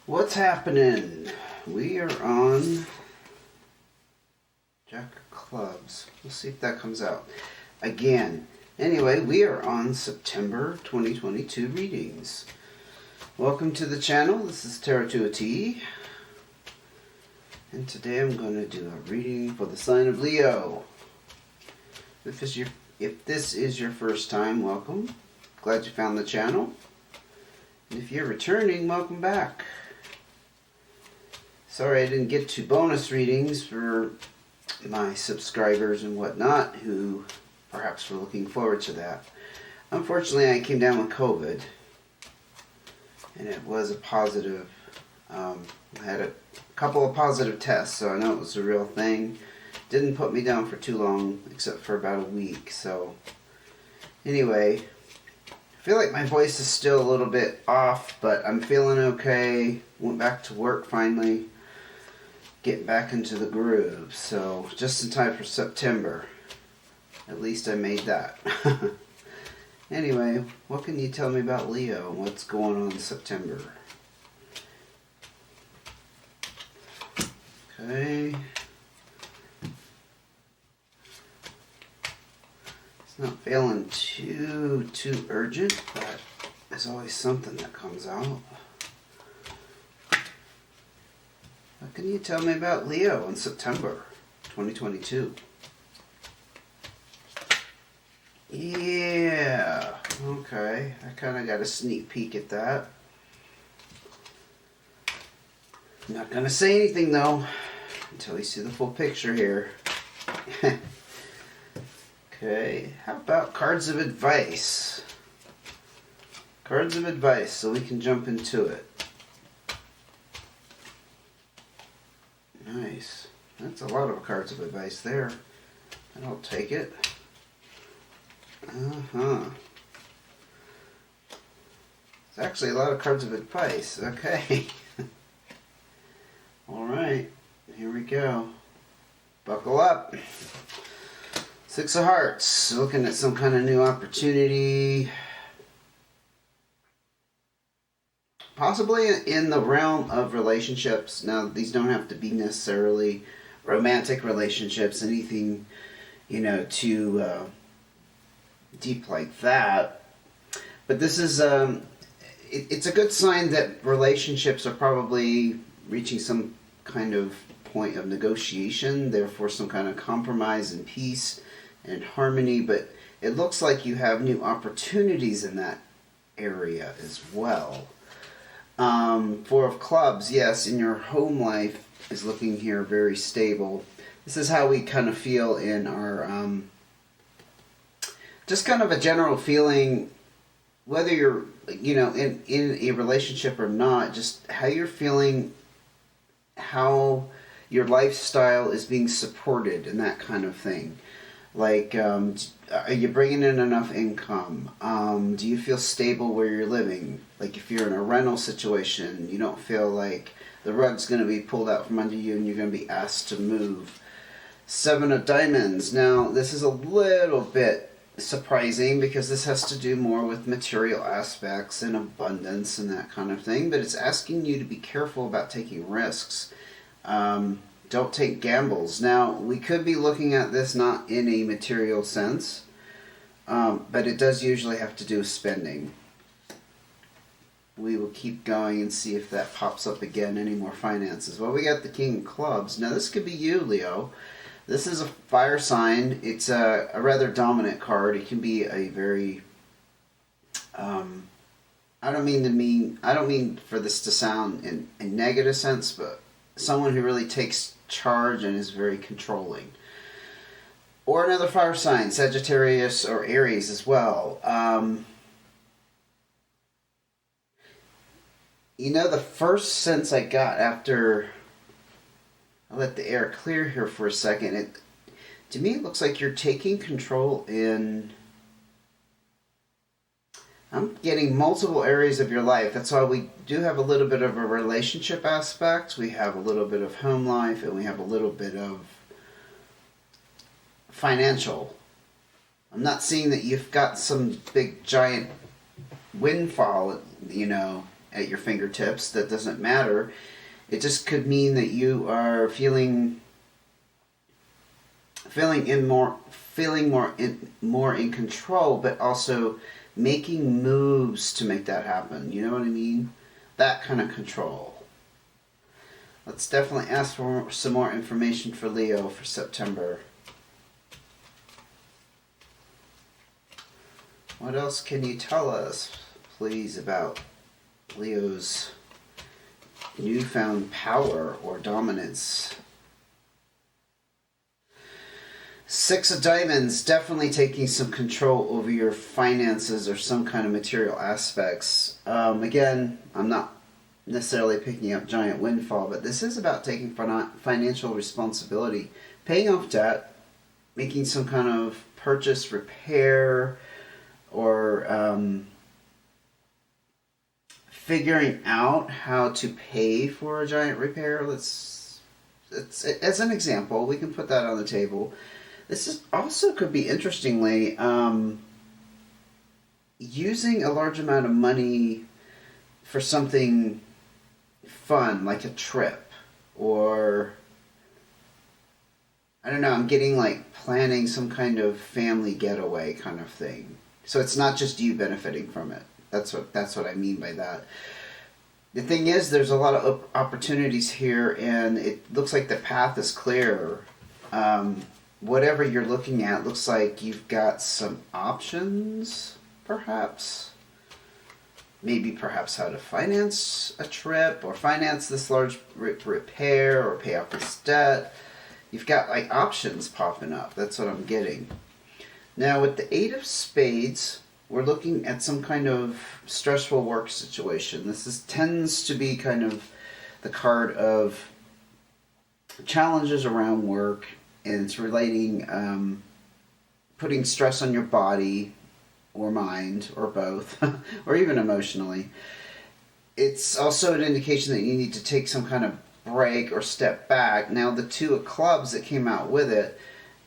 What's happening? We are on Jack of Clubs. We'll see if that comes out again. Anyway, we are on September 2022 readings. Welcome to the channel. This is Tarot to a T. And today I'm going to do a reading for the sign of Leo. If this is your first time, welcome. Glad you found the channel. And if you're returning, welcome back. Sorry I didn't get to bonus readings for my subscribers and whatnot who perhaps were looking forward to that. Unfortunately, I came down with COVID and it was a positive. I had a couple of positive tests, so I know it was a real thing. Didn't put me down for too long, except for about a week. So anyway, I feel like my voice is still a little bit off, but I'm feeling okay. Went back to work finally. Getting back into the groove, so just in time for September. At least I made that. Anyway, what can you tell me about Leo and what's going on in September? Okay. It's not feeling too urgent, but there's always something that comes out. What can you tell me about Leo in September 2022? Yeah, okay. I kind of got a sneak peek at that. I'm not going to say anything though until you see the full picture here. Okay, how about cards of advice? Cards of advice so we can jump into it. Nice. That's a lot of cards of advice there. And I'll take it. It's actually a lot of cards of advice. Okay. Alright. Here we go. Buckle up. Six of Hearts. Looking at some kind of new opportunity. Possibly in the realm of relationships. Now, these don't have to be necessarily romantic relationships, anything, too deep like that. But this is, it's a good sign that relationships are probably reaching some kind of point of negotiation, therefore some kind of compromise and peace and harmony. But it looks like you have new opportunities in that area as well. Four of Clubs, yes, in your home life is looking here very stable. This is how we kind of feel in our, just kind of a general feeling, whether you're, in a relationship or not, just how you're feeling, how your lifestyle is being supported and that kind of thing. Like, are you bringing in enough income? Do you feel stable where you're living? Like if you're in a rental situation, you don't feel like the rug's going to be pulled out from under you and you're going to be asked to move. Seven of Diamonds. Now, this is a little bit surprising because this has to do more with material aspects and abundance and that kind of thing, but it's asking you to be careful about taking risks. Don't take gambles. Now, we could be looking at this not in a material sense, but it does usually have to do with spending. We will keep going and see if that pops up again, any more finances. Well, we got the King of Clubs. Now, this could be you, Leo. This is a fire sign. It's a rather dominant card. It can be a very... I don't mean for this to sound in a negative sense, but someone who really takes charge and is very controlling. Or another fire sign, Sagittarius or Aries as well. The first sense I got after I let the air clear here for a second, to me it looks like you're taking control in... I'm getting multiple areas of your life. That's why we do have a little bit of a relationship aspect. We have a little bit of home life, and we have a little bit of financial. I'm not seeing that you've got some big giant windfall, at your fingertips. That doesn't matter. It just could mean that you are feeling more in control, but also making moves to make that happen. You know what I mean? That kind of control. Let's definitely ask for some more information for Leo for September. What else can you tell us, please, about Leo's newfound power or dominance? Six of Diamonds, definitely taking some control over your finances or some kind of material aspects. Again, I'm not necessarily picking up giant windfall, but this is about taking financial responsibility, paying off debt, making some kind of purchase, repair, or figuring out how to pay for a giant repair. It's as an example, we can put that on the table. This is also could be interestingly using a large amount of money for something fun, like a trip, or I don't know, I'm getting like planning some kind of family getaway kind of thing. So it's not just you benefiting from it. That's what I mean by that. The thing is, there's a lot of opportunities here, and it looks like the path is clear. Whatever you're looking at looks like you've got some options, perhaps. Maybe perhaps how to finance a trip, or finance this large repair, or pay off this debt. You've got like options popping up. That's what I'm getting. Now with the Eight of Spades, we're looking at some kind of stressful work situation. This tends to be kind of the card of challenges around work, and it's relating, putting stress on your body or mind or both, or even emotionally. It's also an indication that you need to take some kind of break or step back. Now the Two of Clubs that came out with it,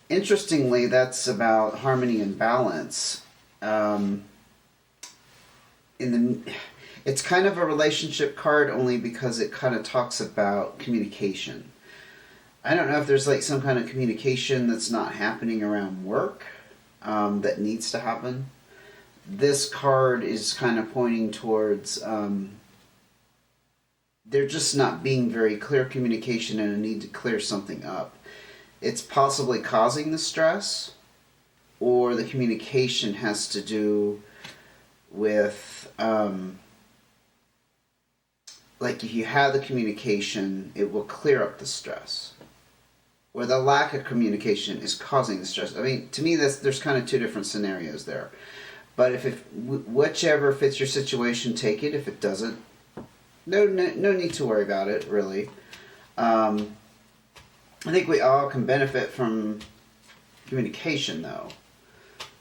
interestingly, that's about harmony and balance. It's kind of a relationship card only because it kind of talks about communication. I don't know if there's like some kind of communication that's not happening around work that needs to happen. This card is kind of pointing towards there just not being very clear communication and a need to clear something up. It's possibly causing the stress, or the communication has to do with like if you have the communication, it will clear up the stress. Or the lack of communication is causing the stress. I mean, to me, there's kind of two different scenarios there. But if whichever fits your situation, take it. If it doesn't, no need to worry about it, really. I think we all can benefit from communication, though.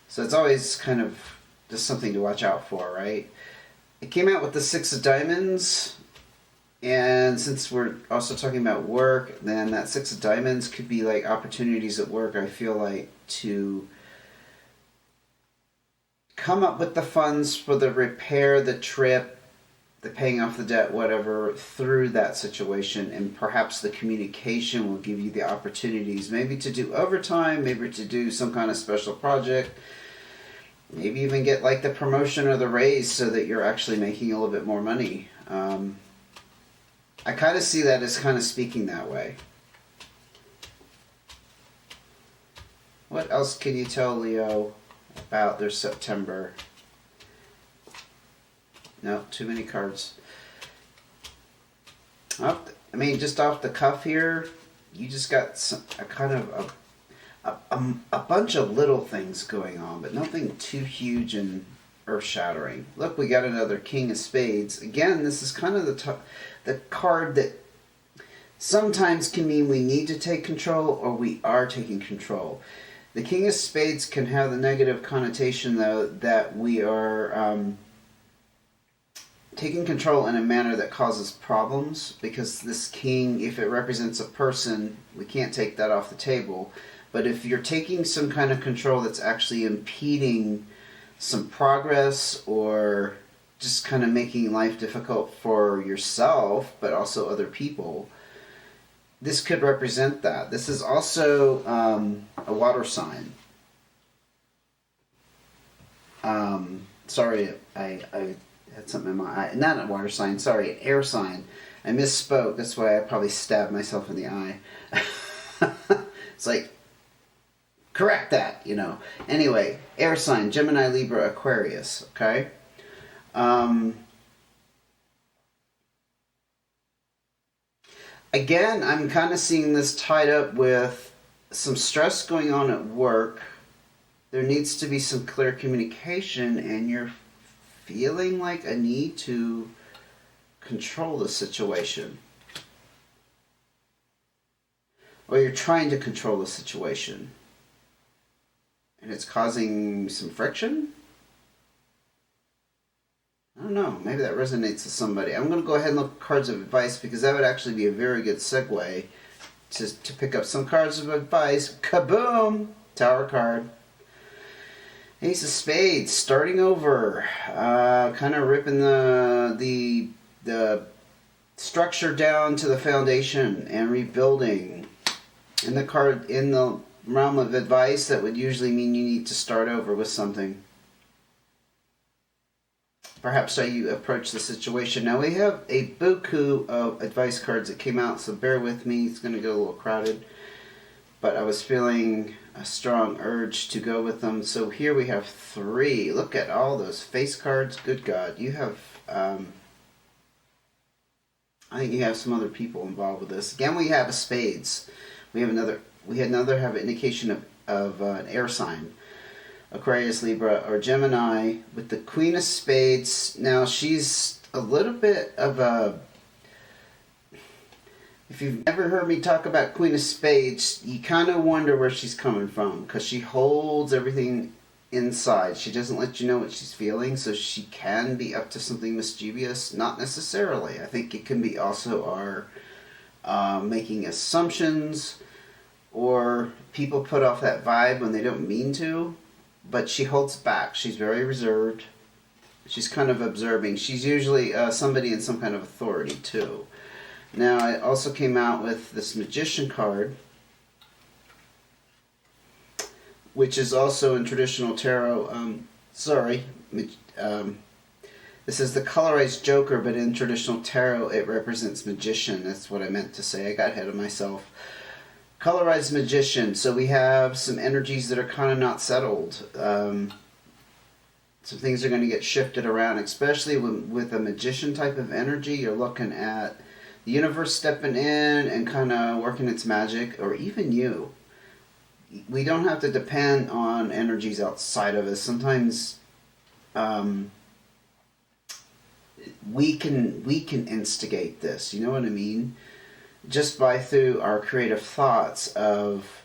So it's always kind of just something to watch out for, right? It came out with the Six of Diamonds. And since we're also talking about work, then that Six of Diamonds could be like opportunities at work, I feel like, to come up with the funds for the repair, the trip, the paying off the debt, whatever, through that situation. And perhaps the communication will give you the opportunities maybe to do overtime, maybe to do some kind of special project, maybe even get like the promotion or the raise so that you're actually making a little bit more money. I kind of see that as kind of speaking that way. What else can you tell Leo about their September? No, too many cards. I mean, just off the cuff here, you just got a kind of a bunch of little things going on, but nothing too huge and earth-shattering. Look, we got another King of Spades. Again, this is kind of the card that sometimes can mean we need to take control or we are taking control. The King of Spades can have the negative connotation, though, that we are taking control in a manner that causes problems, because this king, if it represents a person, we can't take that off the table. But if you're taking some kind of control that's actually impeding some progress or just kind of making life difficult for yourself, but also other people. This could represent that. This is also a water sign. Sorry, I had something in my eye. Not a water sign, sorry, an air sign. I misspoke. That's why I probably stabbed myself in the eye. It's like, correct that, you know. Anyway, air sign, Gemini, Libra, Aquarius, okay? Again, I'm kind of seeing this tied up with some stress going on at work. There needs to be some clear communication, and you're feeling like a need to control the situation. Or you're trying to control the situation. And it's causing some friction? I don't know. Maybe that resonates with somebody. I'm going to go ahead and look at cards of advice because that would actually be a very good segue to pick up some cards of advice. Kaboom! Tower card. Ace of Spades, starting over. Kind of ripping the structure down to the foundation and rebuilding. In the card, in the realm of advice, that would usually mean you need to start over with something. Perhaps how you approach the situation. Now we have a buku of advice cards that came out, so bear with me. It's going to get a little crowded. But I was feeling a strong urge to go with them. So here we have 3. Look at all those face cards. Good God. You have... I think you have some other people involved with this. Again, we have a spades. We have another indication of an air sign. Aquarius, Libra, or Gemini with the Queen of Spades. Now she's a little bit of a... If you've never heard me talk about Queen of Spades, you kind of wonder where she's coming from because she holds everything inside. She doesn't let you know what she's feeling, so she can be up to something mischievous. Not necessarily. I think it can be also our making assumptions, or people put off that vibe when they don't mean to. But she holds back. She's very reserved. She's kind of observing. She's usually somebody in some kind of authority, too. Now, I also came out with this Magician card, which is also in traditional tarot. This is the colorized Joker, but in traditional tarot, it represents Magician. That's what I meant to say. I got ahead of myself. Colorized Magician. So we have some energies that are kind of not settled. Some things are going to get shifted around, especially with a Magician type of energy. You're looking at the universe stepping in and kind of working its magic, or even you. We don't have to depend on energies outside of us. Sometimes we can instigate this. You know what I mean? Just by through our creative thoughts of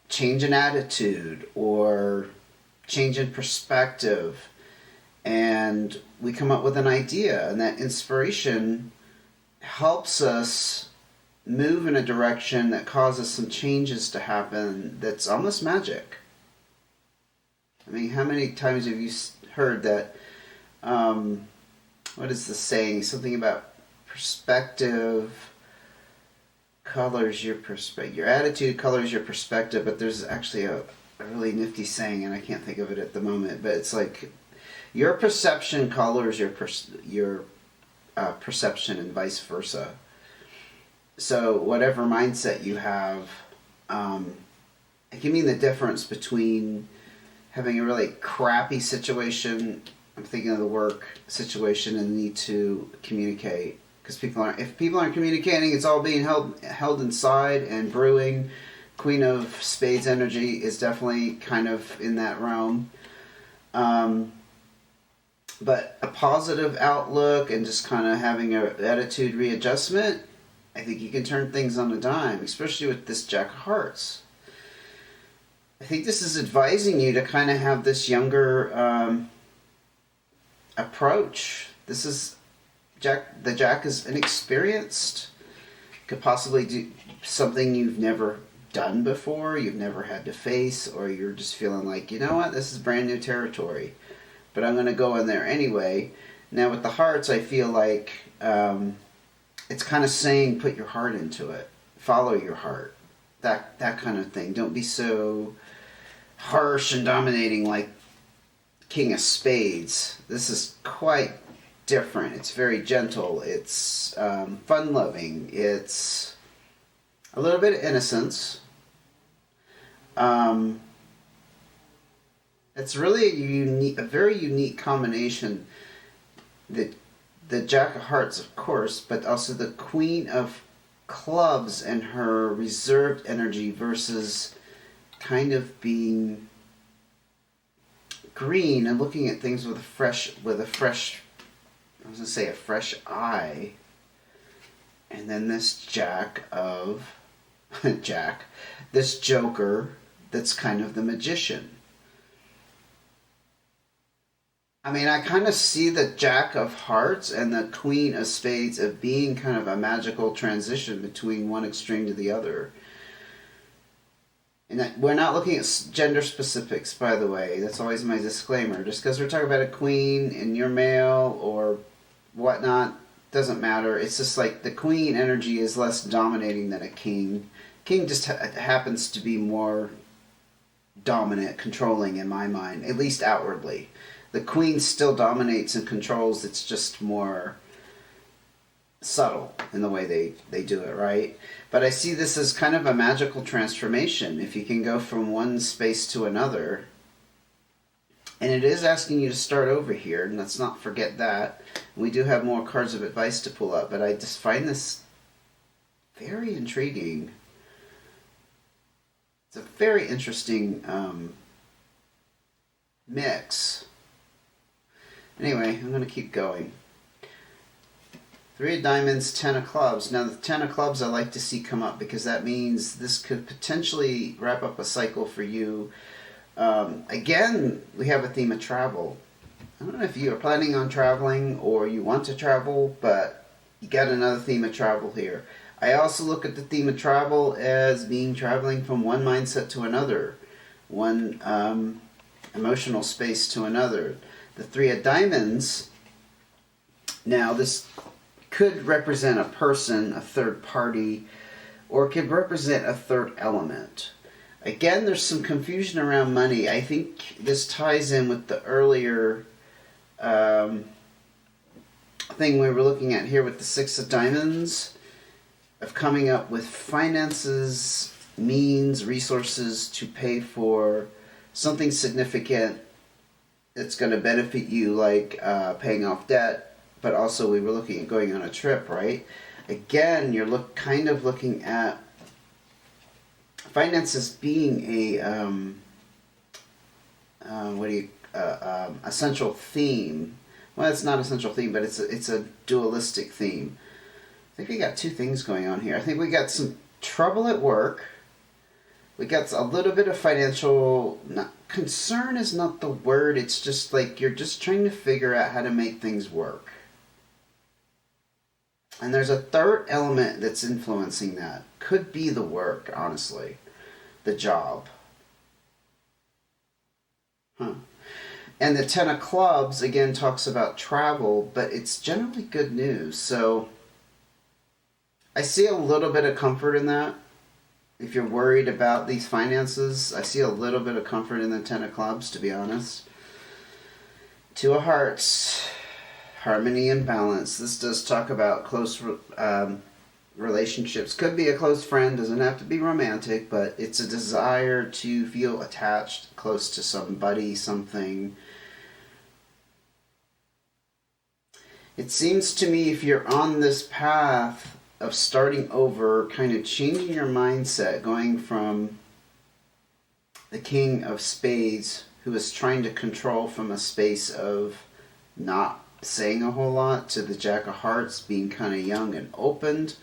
change in attitude or change in perspective, and we come up with an idea, and that inspiration helps us move in a direction that causes some changes to happen that's almost magic. I mean, how many times have you heard that, what is the saying? Something about perspective colors your perspective. Your attitude colors your perspective, but there's actually a really nifty saying, and I can't think of it at the moment, but it's like your perception colors your perception and vice versa. So whatever mindset you have, it can mean the difference between having a really crappy situation, I'm thinking of the work situation, and the need to communicate. Because if people aren't communicating, it's all being held inside and brewing. Queen of Spades energy is definitely kind of in that realm. But a positive outlook and just kind of having an attitude readjustment, I think you can turn things on a dime, especially with this Jack of Hearts. I think this is advising you to kind of have this younger approach. This is the Jack is inexperienced, could possibly do something you've never done before, you've never had to face, or you're just feeling like, you know what, this is brand new territory, but I'm going to go in there anyway. Now with the hearts, I feel like it's kind of saying put your heart into it, follow your heart, that kind of thing. Don't be so harsh and dominating like King of Spades. This is quite different. It's very gentle. It's fun-loving. It's a little bit of innocence. It's really a very unique combination. The Jack of Hearts, of course, but also the Queen of Clubs and her reserved energy versus kind of being green and looking at things with a fresh, I was gonna say a fresh eye. And then this this Joker that's kind of the magician. I mean, I kind of see the Jack of Hearts and the Queen of Spades of being kind of a magical transition between one extreme to the other. And we're not looking at gender specifics, by the way. That's always my disclaimer. Just because we're talking about a queen and you're male or whatnot, doesn't matter. It's just like the queen energy is less dominating than a king. King just happens to be more dominant, controlling in my mind, at least outwardly. The queen still dominates and controls. It's just more subtle in the way they do it, right? But I see this as kind of a magical transformation. If you can go from one space to another, and it is asking you to start over here, and let's not forget that. We do have more cards of advice to pull up, but I just find this very intriguing. It's a very interesting mix. Anyway, I'm going to keep going. 3 of Diamonds, 10 of Clubs. Now the 10 of Clubs I like to see come up because that means this could potentially wrap up a cycle for you. Again, we have a theme of travel. I don't know if you are planning on traveling or you want to travel, but you got another theme of travel here. I also look at the theme of travel as being traveling from one mindset to another, one emotional space to another. The 3 of Diamonds, now this could represent a person, a third party, or it could represent a third element. Again, there's some confusion around money. I think this ties in with the earlier thing we were looking at here with the 6 of Diamonds, of coming up with finances, means, resources to pay for something significant that's going to benefit you, like paying off debt, but also we were looking at going on a trip, right? Again, you're kind of looking at finances being a central theme. Well, it's not a central theme, but it's a dualistic theme. I think we got 2 things going on here. I think we got some trouble at work. We got a little bit of financial... concern is not the word. It's just like you're just trying to figure out how to make things work. And there's a third element that's influencing that. Could be the work, honestly. The job. And the 10 of Clubs, again, talks about travel, but it's generally good news. So I see a little bit of comfort in that. If you're worried about these finances, I see a little bit of comfort in the 10 of Clubs, to be honest. 2 of Hearts, harmony and balance. This does talk about close relationships. Could be a close friend, doesn't have to be romantic, but it's a desire to feel attached, close to somebody, something. It seems to me if you're on this path of starting over, kind of changing your mindset, going from the King of Spades, who is trying to control from a space of not saying a whole lot, to the Jack of Hearts being kind of young and opened,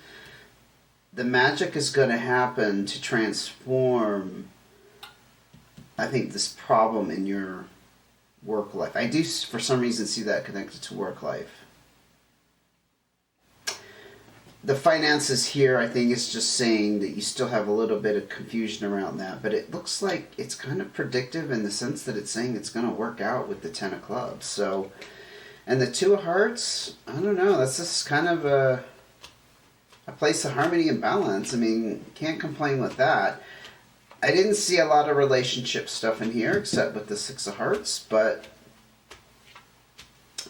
the magic is going to happen to transform, I think, this problem in your work life. I do, for some reason, see that connected to work life. The finances here, I think, is just saying that you still have a little bit of confusion around that, but it looks like it's kind of predictive in the sense that it's saying it's going to work out with the 10 of Clubs. So And the Two of Hearts, I don't know, that's just kind of a place of harmony and balance. I mean, can't complain with that. I didn't see a lot of relationship stuff in here, except with the Six of Hearts, but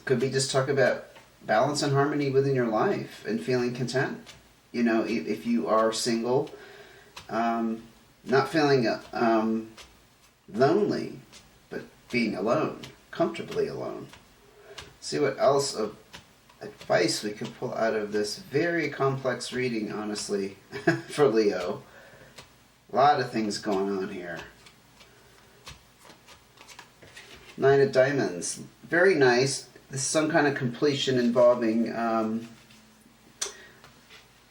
could be just talk about balance and harmony within your life and feeling content. You know, if you are single, not feeling lonely, but being alone, comfortably alone. See what else of advice we could pull out of this very complex reading, honestly, for Leo. A lot of things going on here. Nine of Diamonds. Very nice. This is some kind of completion involving, I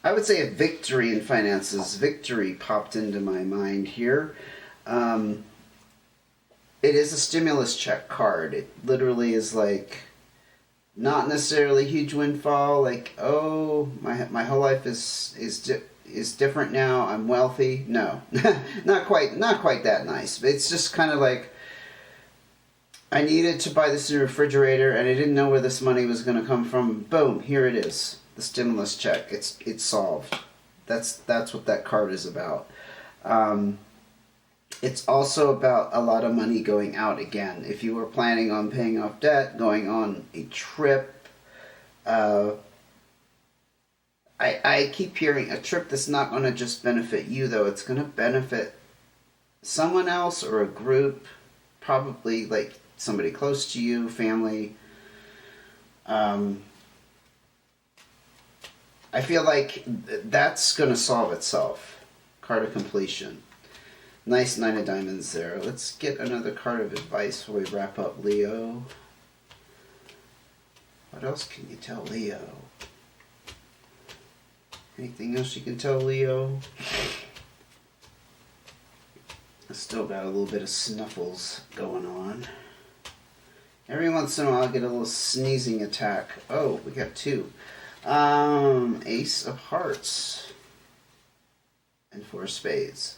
would say, a victory in finances. Victory popped into my mind here. It is a stimulus check card. It literally is like, not necessarily a huge windfall, like, oh, my whole life is different now, I'm wealthy. No, not quite that nice. It's just kind of like, I needed to buy this new refrigerator and I didn't know where this money was going to come from. Boom, here it is, the stimulus check. It's solved. That's what that card is about. It's also about a lot of money going out again. If you were planning on paying off debt, going on a trip, I keep hearing a trip that's not going to just benefit you, though. It's going to benefit someone else or a group, probably like somebody close to you, family. I feel like that's going to solve itself. Card of completion. Nice Nine of Diamonds there. Let's get another card of advice before we wrap up, Leo. What else can you tell Leo? Anything else you can tell Leo? I still got a little bit of snuffles going on. Every once in a while I get a little sneezing attack. Oh, we got two. Ace of Hearts. And Four of Spades.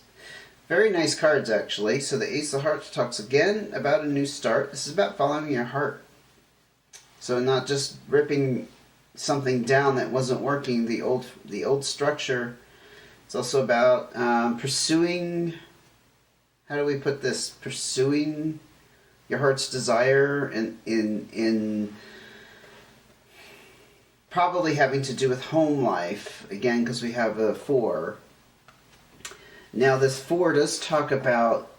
Very nice cards, actually. So the Ace of Hearts talks again about a new start. This is about following your heart. So not just ripping something down that wasn't working, the old structure. It's also about pursuing, how do we put this? Pursuing your heart's desire in probably having to do with home life, again, because we have a 4. Now this 4 does talk about,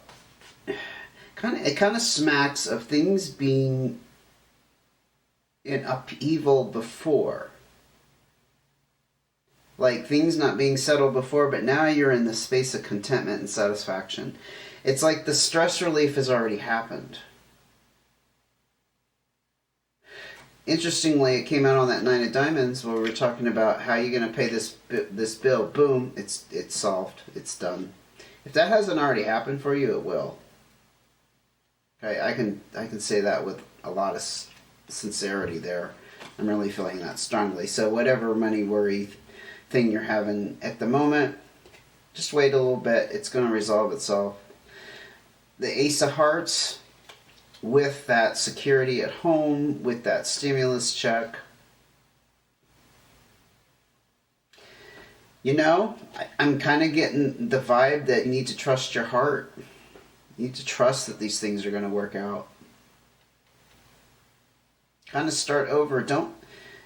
it kind of smacks of things being in upheaval before. Like things not being settled before, but now you're in the space of contentment and satisfaction. It's like the stress relief has already happened. Interestingly, it came out on that Nine of Diamonds where we're talking about how you're going to pay this bill. Boom, it's solved. It's done. If that hasn't already happened for you, it will. Okay, I can say that with a lot of sincerity there. I'm really feeling that strongly. So whatever money worry thing you're having at the moment, just wait a little bit. It's going to resolve itself. The Ace of Hearts, with that security at home, with that stimulus check. You know, I'm kind of getting the vibe that you need to trust your heart. You need to trust that these things are going to work out. Kind of start over.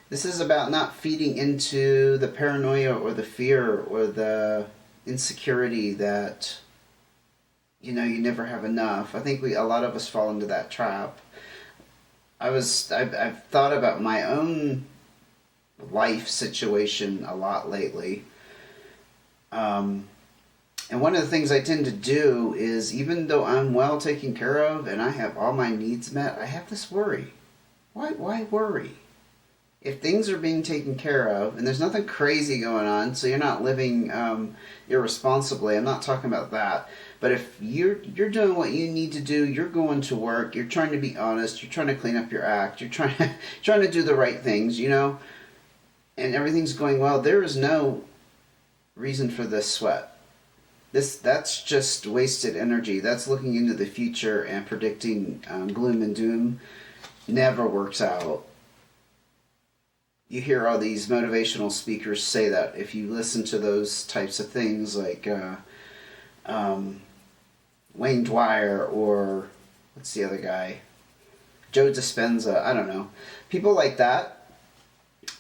This is about not feeding into the paranoia or the fear or the insecurity that, you know, you never have enough. I think a lot of us fall into that trap. I've thought about my own life situation a lot lately. And one of the things I tend to do is, even though I'm well taken care of and I have all my needs met, I have this worry. Why worry? If things are being taken care of and there's nothing crazy going on, so you're not living irresponsibly, I'm not talking about that. But if you're doing what you need to do, you're going to work, you're trying to be honest, you're trying to clean up your act, you're trying to do the right things, you know, and everything's going well, there is no reason for this sweat. That's just wasted energy. That's looking into the future and predicting gloom and doom. Never works out. you hear all these motivational speakers say that. If you listen to those types of things like Wayne Dwyer, or what's the other guy? Joe Dispenza, I don't know. People like that,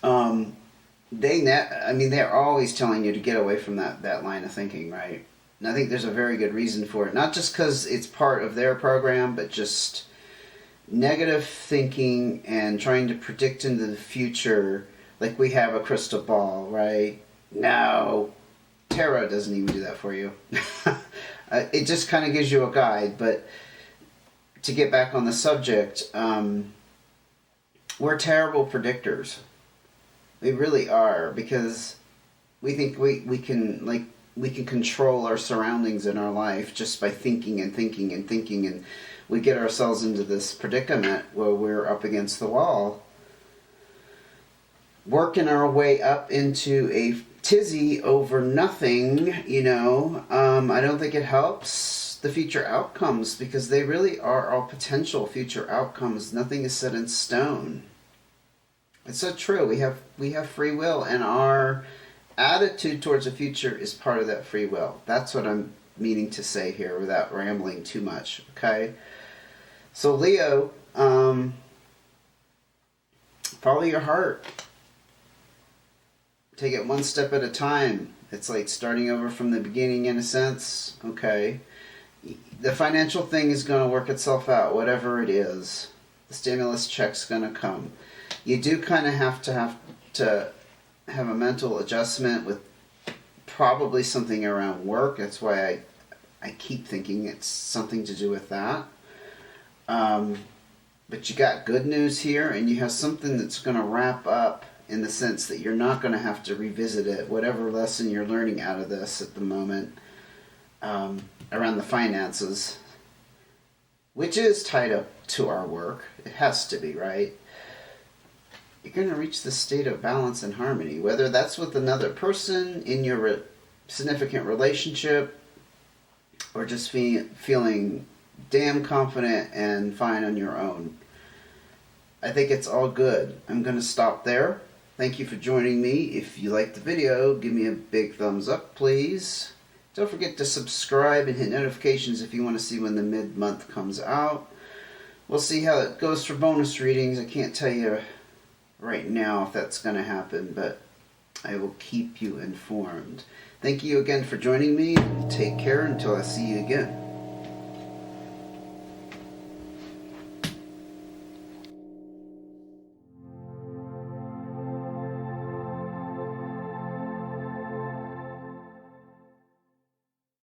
they're always telling you to get away from that line of thinking, right? And I think there's a very good reason for it. Not just because it's part of their program, but just negative thinking and trying to predict into the future, like we have a crystal ball, right? No, tarot doesn't even do that for you. It just kind of gives you a guide. But to get back on the subject, we're terrible predictors. We really are, because we think we can control our surroundings in our life just by thinking and thinking and thinking, and we get ourselves into this predicament where we're up against the wall, working our way up into a tizzy over nothing, I don't think it helps the future outcomes, because they really are all potential future outcomes. Nothing is set in stone. It's so true. We have free will, and our attitude towards the future is part of that free will. That's what I'm meaning to say here without rambling too much, okay? So Leo, follow your heart. Take it one step at a time. It's like starting over from the beginning in a sense, okay? The financial thing is going to work itself out, whatever it is. The stimulus check's going to come. You do kind of have to have a mental adjustment with probably something around work. That's why I keep thinking it's something to do with that. But you got good news here, and you have something that's going to wrap up in the sense that you're not going to have to revisit it, whatever lesson you're learning out of this at the moment, around the finances, which is tied up to our work. It has to be, right? You're going to reach the state of balance and harmony, whether that's with another person in your significant relationship, or just feeling damn confident and fine on your own. I think it's all good. I'm going to stop there. Thank you for joining me. If you liked the video, give me a big thumbs up, please. Don't forget to subscribe and hit notifications if you want to see when the mid-month comes out. We'll see how it goes for bonus readings. I can't tell you right now if that's going to happen, but I will keep you informed. Thank you again for joining me. Take care until I see you again.